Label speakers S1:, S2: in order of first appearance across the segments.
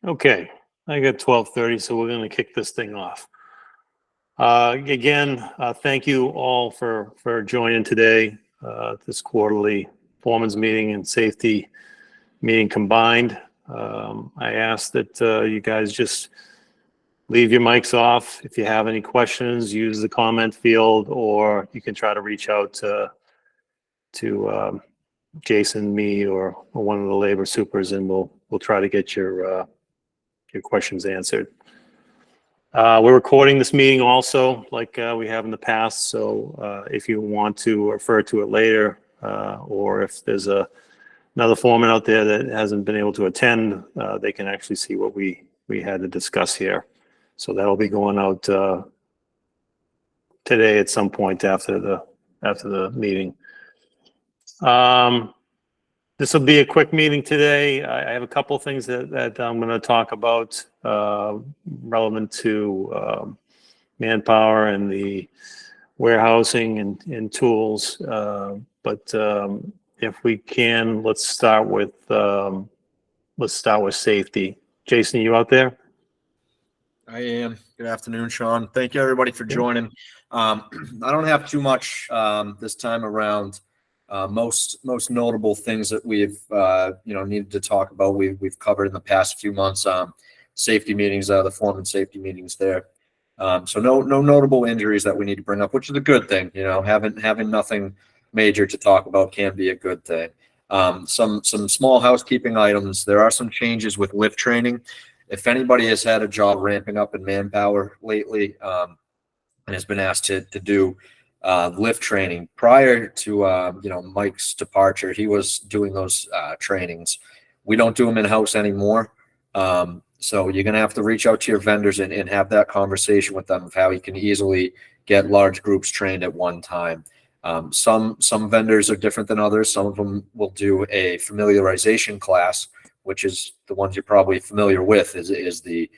S1: Okay, I got 12:30, so we're going to kick this thing off. Again, thank you all for joining today. This quarterly Foreman's meeting and safety meeting combined. I ask that you guys just leave your mics off. If you have any questions, use the comment field, or you can try to reach out to Jason, me, or one of the labor supers, and we'll try to get your questions answered. We're recording this meeting also, like we have in the past. So if you want to refer to it later, or if there's another foreman out there that hasn't been able to attend, they can actually see what we had to discuss here. So that'll be going out today at some point after the meeting. This will be a quick meeting today. I have a couple of things that I'm going to talk about relevant to manpower and the warehousing and tools. But if we can, let's start with safety. Jason, you out there?
S2: I am. Good afternoon, Sean. Thank you, everybody, for joining. I don't have too much this time around. Most notable things that we've needed to talk about, we've covered in the past few months. Safety meetings, the foreman safety meetings there. So no notable injuries that we need to bring up, which is a good thing. You know, having nothing major to talk about can be a good thing. Some small housekeeping items. There are some changes with lift training. If anybody has had a job ramping up in manpower lately and has been asked to do lift training prior to Mike's departure, he was doing those trainings. We don't do them in-house anymore. So you're going to have to reach out to your vendors and have that conversation with them of how you can easily get large groups trained at one time. Some vendors are different than others. Some of them will do a familiarization class, which is the ones you're probably familiar with, is the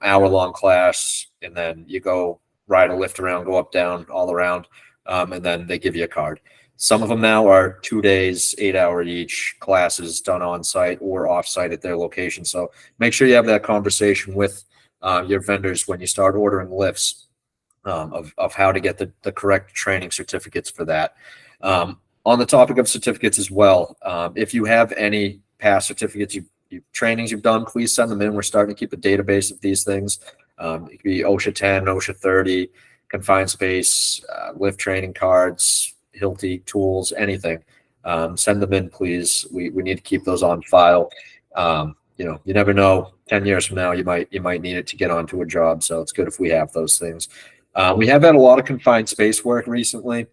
S2: hour-long class, and then you go ride a lift around, go up, down, all around, and then they give you a card. Some of them now are 2 days, 8-hour each classes done on site or off site at their location. So make sure you have that conversation with your vendors when you start ordering lifts of how to get the correct training certificates for that. On the topic of certificates as well, if you have any past certificates, trainings you've done, please send them in. We're starting to keep a database of these things. It could be OSHA 10, OSHA 30, confined space, lift training cards, Hilti tools, anything. Send them in, please. We need to keep those on file. You never know. 10 years from now, you might need it to get onto a job. So it's good if we have those things. We have had a lot of confined space work recently.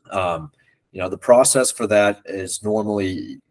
S2: The process for that is normally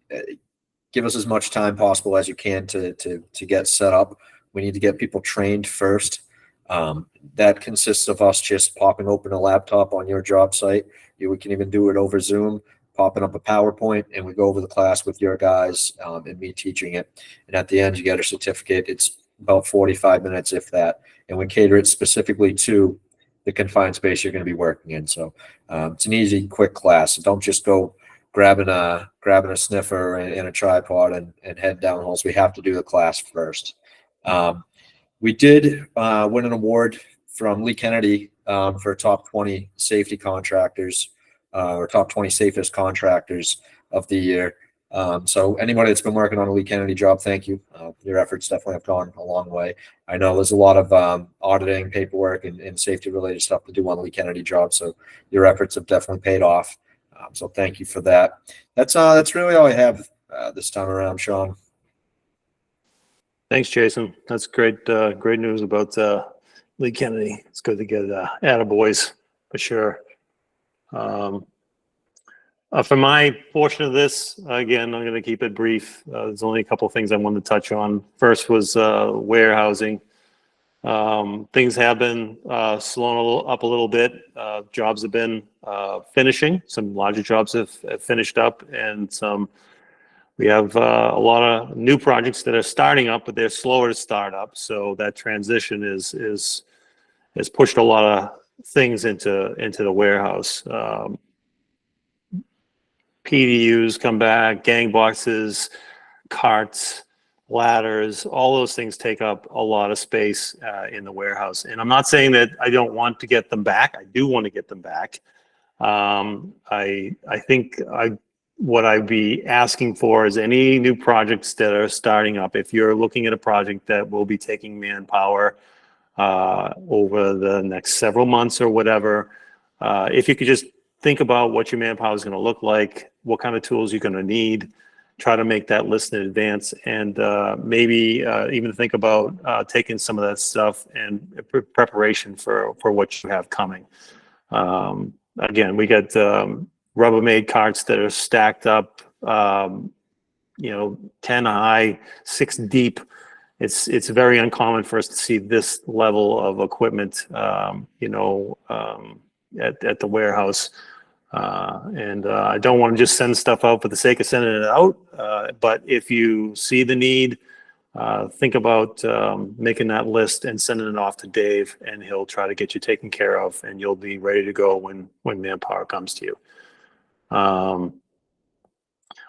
S2: give us as much time possible as you can to get set up. We need to get people trained first. That consists of us just popping open a laptop on your job site. We can even do it over Zoom, popping up a PowerPoint, and we go over the class with your guys and me teaching it. And at the end, you get a certificate. It's about 45 minutes, if that. And we cater it specifically to the confined space you're going to be working in. So it's an easy, quick class. So don't just go grabbing a sniffer and a tripod and head down holes. We have to do the class first. We did win an award from Lee Kennedy for top 20 safety contractors or top 20 safest contractors of the year. So anybody that's been working on a Lee Kennedy job, thank you. Your efforts definitely have gone a long way. I know there's a lot of auditing, paperwork, and safety related stuff to do on a Lee Kennedy job. So your efforts have definitely paid off. So thank you for that. That's really all I have this time around, Sean.
S1: Thanks, Jason. That's great. Great news about Lee Kennedy. It's good to get attaboys for sure. For my portion of this, again, I'm going to keep it brief. There's only a couple of things I wanted to touch on. First was warehousing. Things have been slowing up a little bit. Jobs have been finishing. Some larger jobs have finished up, and we have a lot of new projects that are starting up, but they're slower to start up. So that transition has pushed a lot of things into the warehouse. PDUs come back, gang boxes, carts, ladders, all those things take up a lot of space in the warehouse. And I'm not saying that I don't want to get them back. I do want to get them back. I think what I'd be asking for is any new projects that are starting up. If you're looking at a project that will be taking manpower over the next several months or whatever, if you could just think about what your manpower is going to look like, what kind of tools you're going to need, try to make that list in advance, and maybe even think about taking some of that stuff and preparation for what you have coming. Again, we got Rubbermaid carts that are stacked up, 10 high, 6 deep. It's very uncommon for us to see this level of equipment, at the warehouse. I don't want to just send stuff out for the sake of sending it out. But if you see the need, think about making that list and sending it off to Dave, and he'll try to get you taken care of, and you'll be ready to go when manpower comes to you.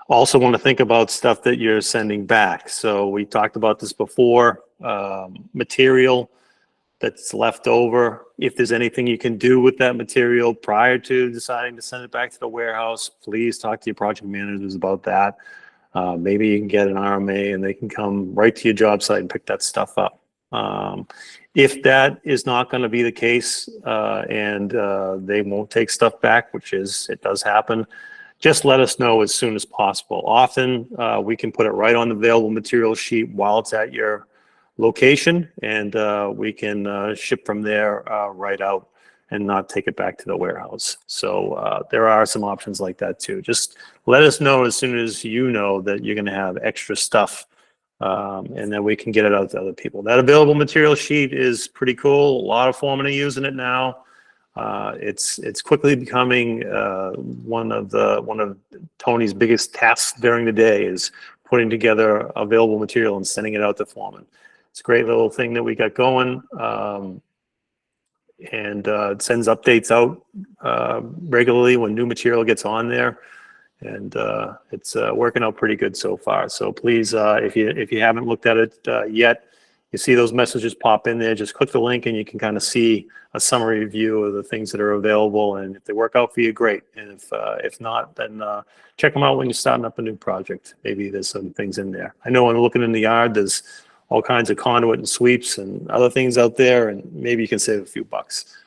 S1: Also want to think about stuff that you're sending back. So we talked about this before, material that's left over. If there's anything you can do with that material prior to deciding to send it back to the warehouse, please talk to your project managers about that. Maybe you can get an RMA and they can come right to your job site and pick that stuff up. If that is not going to be the case and they won't take stuff back, it does happen, just let us know as soon as possible. Often we can put it right on the available material sheet while it's at your location, and we can ship from there right out and not take it back to the warehouse. So there are some options like that too. Just let us know as soon as you know that you're going to have extra stuff, and then we can get it out to other people. That available material sheet is pretty cool. A lot of foremen are using it now. It's quickly becoming one of Tony's biggest tasks during the day is putting together available material and sending it out to foremen. It's a great little thing that we got going, and it sends updates out regularly when new material gets on there, and it's working out pretty good so far. So please, if you haven't looked at it yet, you see those messages pop in there, just click the link and you can kind of see a summary view of the things that are available. And if they work out for you, great. And if not, then check them out when you're starting up a new project. Maybe there's some things in there. I know when looking in the yard, there's all kinds of conduit and sweeps and other things out there, and maybe you can save a few bucks.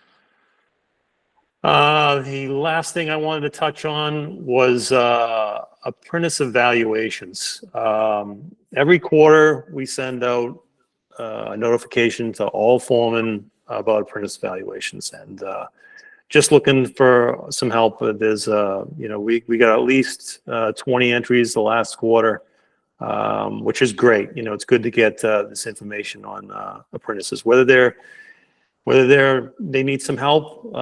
S1: The last thing I wanted to touch on was apprentice evaluations. Every quarter we send out a notification to all foremen about apprentice evaluations, and just looking for some help. There's we got at least 20 entries the last quarter, which is great. It's good to get this information on apprentices, whether they need some help,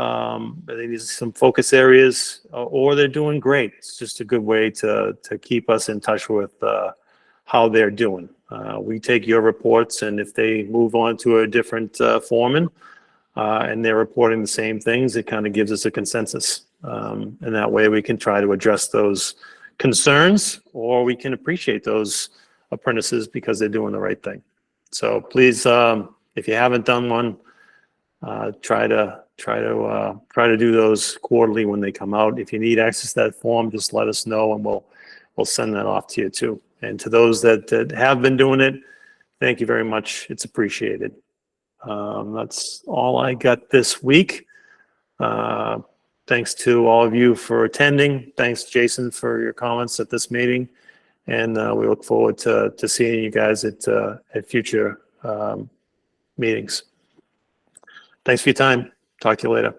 S1: they need some focus areas, or they're doing great. It's just a good way to keep us in touch with how they're doing. We take your reports, and if they move on to a different foreman and they're reporting the same things, it kind of gives us a consensus. And that way we can try to address those concerns, or we can appreciate those apprentices because they're doing the right thing. So please, if you haven't done one, try to do those quarterly when they come out. If you need access to that form, just let us know, and we'll send that off to you too. And to those that have been doing it, thank you very much. It's appreciated. That's all I got this week. Thanks to all of you for attending. Thanks, Jason, for your comments at this meeting. And we look forward to seeing you guys at future meetings. Thanks for your time. Talk to you later.